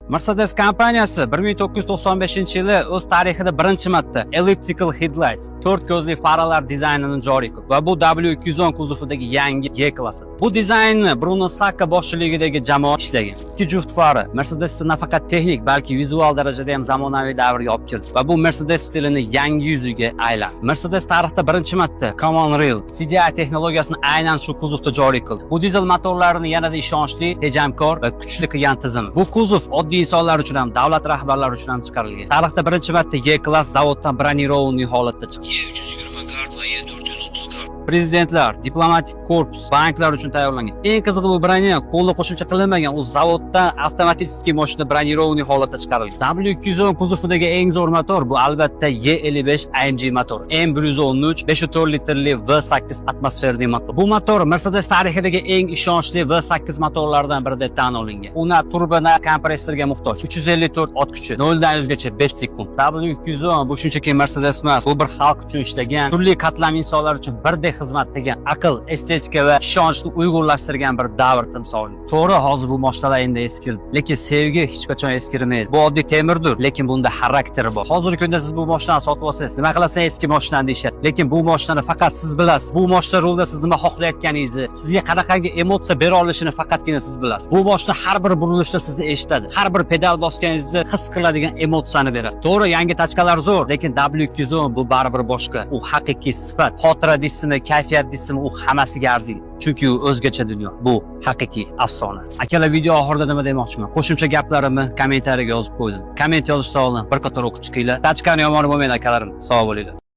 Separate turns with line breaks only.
Mercedes kompaniyasi 1995-yili o'z tarixida birinchi marta elliptical headlights, 4 ko'zli faralar dizaynini joriy qildi va bu W210 kuzovidagi yangi Y-klassi. Bu dizaynni Bruno Sacca boshchiligidagi jamoa ishlagan. Ikki juft fara Mercedesni nafaqat texnik, balki vizual darajada ham zamonaviy davrga olib kirdi va bu Mercedes stilini yangi yuziga aylandi. Mercedes tarixda birinchi marta Common Rail CDI texnologiyasini aynan shu kuzovda joriy qildi. Bu dizel motorlarini yanada ishonchli, tejamkor va kuchli qilgan tizim. Bu kuzov oddiy insonlar uchun ham, davlat rahbarlari uchun ham chiqarilgan. Tarixda birinchi marta Y-klass zavoddan bronirованный holatda chiqdi. Y320 kart va Y430 kart. Prezidentlar, diplomatik korpus, banklar uchun tayyorlangan. Eng qizig'i bu broniya qo'lda qo'shimcha qilinmagan, u zavoddan avtomatik mashina bronirованный holatda chiqarilgan. W210 kuzovidagi eng zo'r motor bu albatta Y55 AMG motor. M113 5.4 litrli V8 atmosferli motor. Bu motor Mercedes tarixidagi eng ishonchli V8 motorlardan biri deb tan olingan. Uni turbo na kompressorga muhtoj. 354 ot kuchi, 0 dan 100 gacha 5 sekund. W210 bu shunchaki Mercedes emas, bu bir xalq uchun ishlagan, turli qatlam insonlar uchun birdek xizmat qilgan, aql, estetika va ishonchni uyg'unlashtirgan bir davr timsoli. To'g'ri, hozir bu mashinalar endi eskirdi, lekin sevgi hech qachon eskirmaydi. Bu oddiy temirdir, lekin bunda xarakteri bor. Hozirgi kunda siz bu mashinani sotib olsangiz, nima qilasan eski mashinani deyishadi. Lekin bu mashinani faqat siz bilasiz. Bu mashina rulda siz nima xohlayotganingizni, sizga qanaqangi emotsiya bera olishini faqatgina siz bilasiz. Bu mashina har bir burilishda sizni eshitadi. Har bir pedal bosganingizda his qiladigan emotsiyani beradi. To'g'ri, yangi tachkalar zo'r, lekin W210 bu baribir boshqa. U haqiqiy sifat, xotira deysizmi, kayfiyat deysizmi, u hammasiga arziydi. Chunki u o'zgacha dunyo. Bu haqiqiy afsona. Akalar, video oxirida nima demoqchiman? Qo'shimcha gaplarimni kommentariyaga yozib qo'ydim. Komment yozishdan oldin bir qator o'qib chiqinglar. Tachkani yomoni bo'lmaydi akalarim. Sog' bo'linglar.